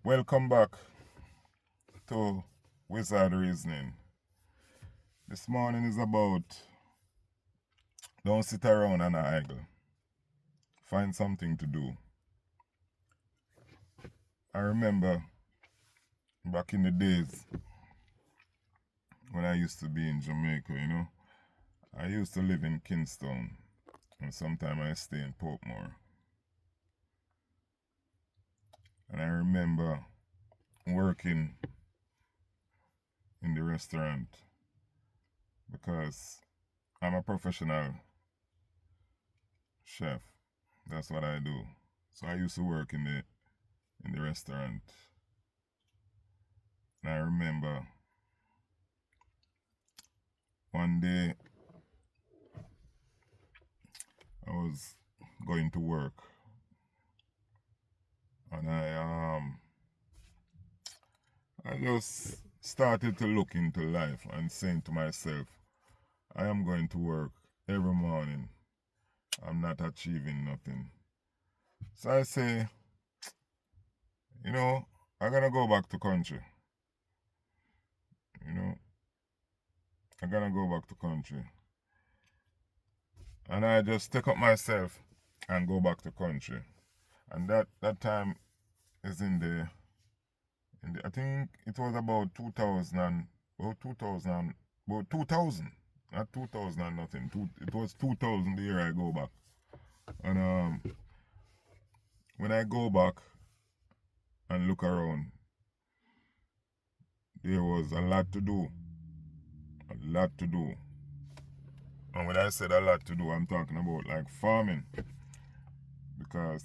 Welcome back to Wizard Reasoning. This morning is about don't sit around and idle. Find something to do. I remember back in the days when I used to be in Jamaica, I used to live in Kingston and sometimes I stay in Portmore. And I remember working in the restaurant because I'm a professional chef. That's what I do. So I used to work in the restaurant. And I remember one day I was going to work and I just started to look into life and saying to myself, I am going to work every morning. I'm not achieving nothing. So I say, I'm gonna go back to country. I'm gonna go back to country. And I just take up myself and go back to country. And that time is in the I think it was about 2000 about 2000 about 2000, not 2000 and nothing. It was 2000 the year I go back. And when I go back and look around, there was a lot to do. A lot to do. And when I said a lot to do, I'm talking about like farming. Because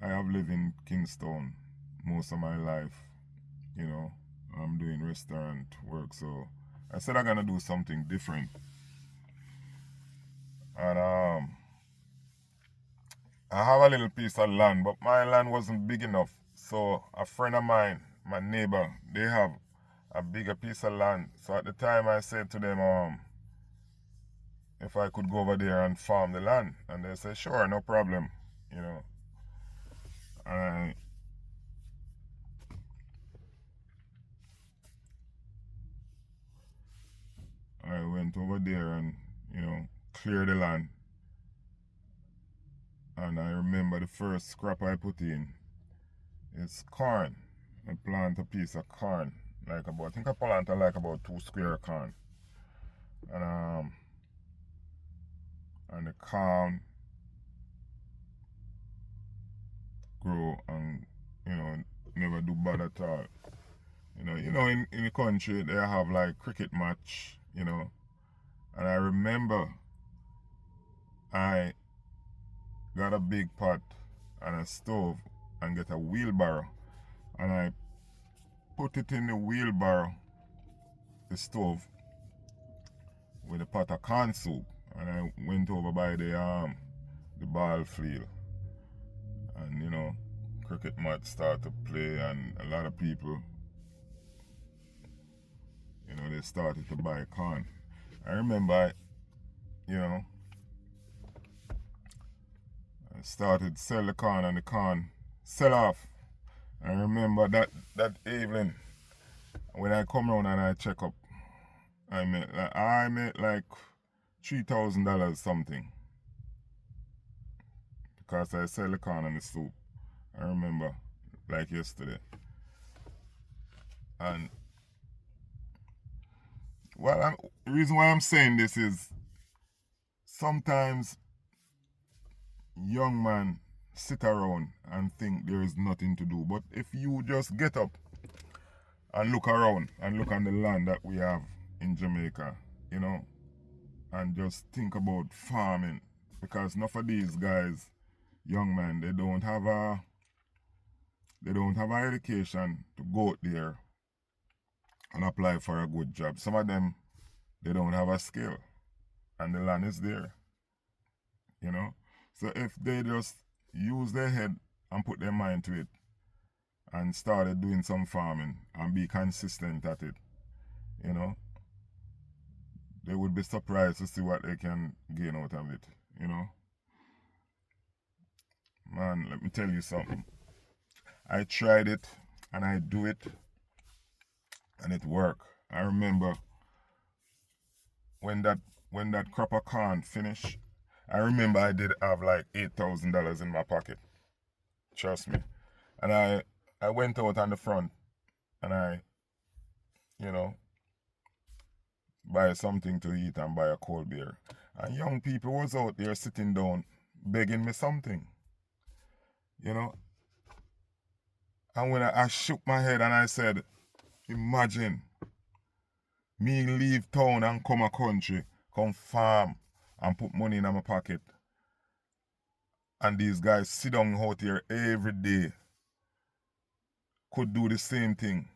I have lived in Kingston most of my life. I'm doing restaurant work, so I said I'm gonna do something different. And I have a little piece of land, but my land wasn't big enough. So a friend of mine, my neighbor, they have a bigger piece of land. So at the time I said to them, if I could go over there and farm the land. And they said, sure, no problem. And I went over there and, clear the land. And I remember the first crop I put in is corn. I plant a piece of corn, I think I planted like about 2 square corn. And the corn grow and, never do bad at all. In the country they have like cricket match, and I remember I got a big pot and a stove and get a wheelbarrow and I put it in the wheelbarrow, the stove, with a pot of corn soup, and I went over by the ball field, and cricket match start to play, and a lot of people, they started to buy corn. I remember, I started to sell the corn and the corn sell off. I remember that evening when I come around and I check up, I made like $3,000 something because I sell the corn and the soup. I remember like yesterday. And the reason why I'm saying this is sometimes young men sit around and think there is nothing to do. But if you just get up and look around and look on the land that we have in Jamaica, and just think about farming, because none of these guys, young men, they don't have an education to go out there and apply for a good job. Some of them, they don't have a skill, and the land is there. So if they just use their head and put their mind to it and started doing some farming and be consistent at it, they would be surprised to see what they can gain out of it. Man, let me tell you something. I tried it and I do it and it worked. I remember when that crop of corn finished, I remember I did have like $8,000 in my pocket. Trust me. And I went out on the front and I, you know, buy something to eat and buy a cold beer. And young people was out there sitting down begging me something. You know? And when I shook my head and I said, imagine me leave town and come a country, come farm and put money in my pocket. And these guys sit down out here every day, could do the same thing.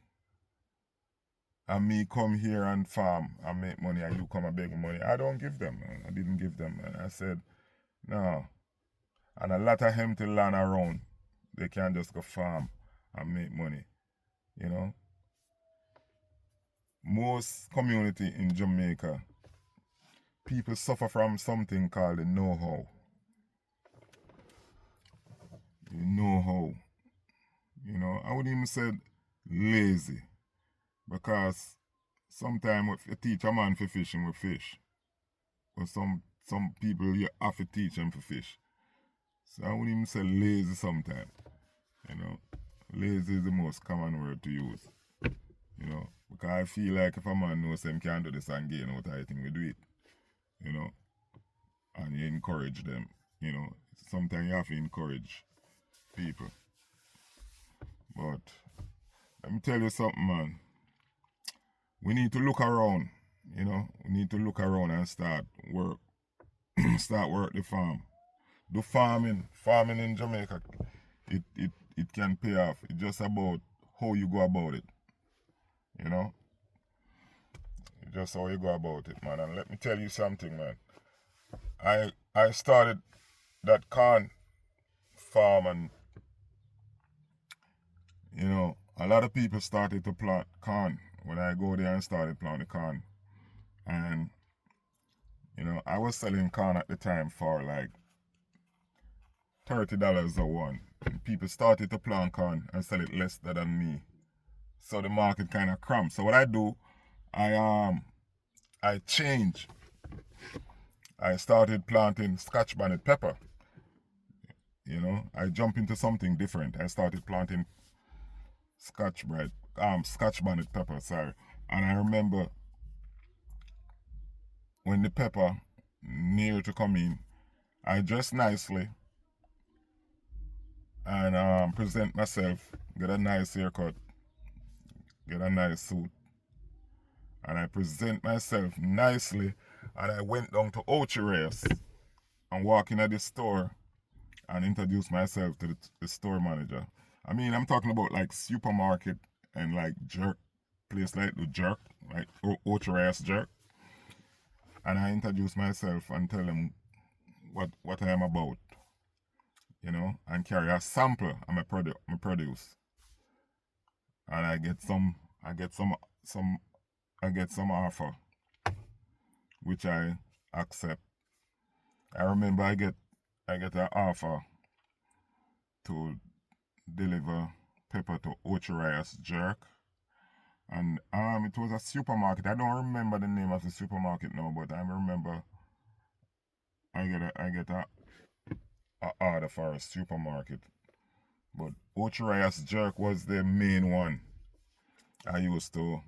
And me come here and farm and make money and you come and beg money. I don't give them, man. I didn't give them, man. I said, no. And a lot of empty land around, they can just go farm and make money. You know? Most community in Jamaica, people suffer from something called the know-how. The know-how. You know, I wouldn't even say lazy. Because sometimes if you teach a man for fishing with fish, or some people you have to teach them for fish. So I wouldn't even say lazy sometimes. You know, lazy is the most common word to use. You know, because I feel like if a man knows him can do this and gain out, I think we do it. You know, and you encourage them. You know, sometimes you have to encourage people. But let me tell you something, man. We need to look around. You know, we need to look around and start work. Start work the farm. Do farming. Farming in Jamaica, it can pay off. It's just about how you go about it. You know? It's just how you go about it, man. And let me tell you something, man. I started that corn farm and you know, a lot of people started to plant corn when I go there and started planting corn. And you know, I was selling corn at the time for like $30 a one. And people started to plant corn and sell it less than me. So the market kind of cramped. So what I do, I change. I started planting Scotch bonnet pepper. You know, I jump into something different. I started planting Scotch bonnet pepper, sorry. And I remember when the pepper near to come in, I dress nicely and present myself, get a nice haircut, get a nice suit, and I present myself nicely, and I went down to Ochireas and walk in at the store and introduce myself to the store manager. I mean, I'm talking about like supermarket and like jerk, place like the jerk, like Ochireas jerk. And I introduce myself and tell them what I am about, you know, and carry a sample of my produce. And I get some offer, which I accept. I remember I get an offer to deliver pepper to Ochireas jerk. And it was a supermarket. I don't remember the name of the supermarket now, but I remember I get a order for a supermarket. But Ochireas jerk was the main one I used to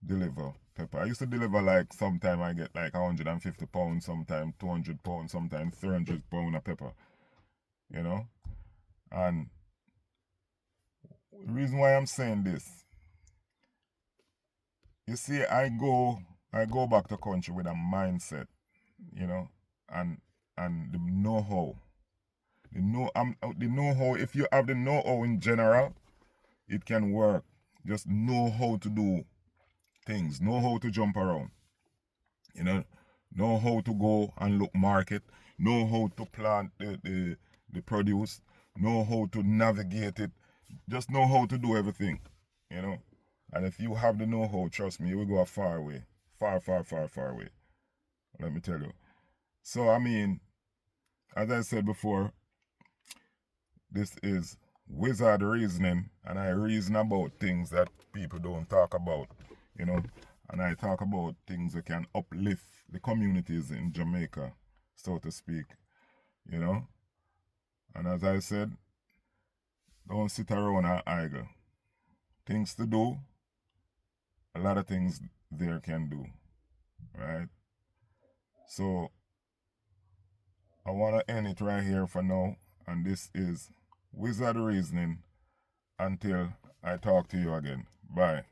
deliver pepper. I used to deliver like sometime I get like 150 pounds, sometime 200 pounds, sometime 300 pounds of pepper. You know? And the reason why I'm saying this, you see, I go back to country with a mindset, you know, and the know-how. The know-how, if you have the know-how in general, it can work. Just know how to do things, know how to jump around, you know how to go and look market, know how to plant the produce, know how to navigate it, just know how to do everything, you know. And if you have the know-how, trust me, you will go a far way, far away. Let me tell you. So I mean, as I said before, this is wizard reasoning, and I reason about things that people don't talk about, you know, and I talk about things that can uplift the communities in Jamaica, so to speak, you know. And as I said, don't sit around and idle. Things to do, a lot of things there can do, right? So I want to end it right here for now, and this is Wizard Reasoning. Until I talk to you again. Bye.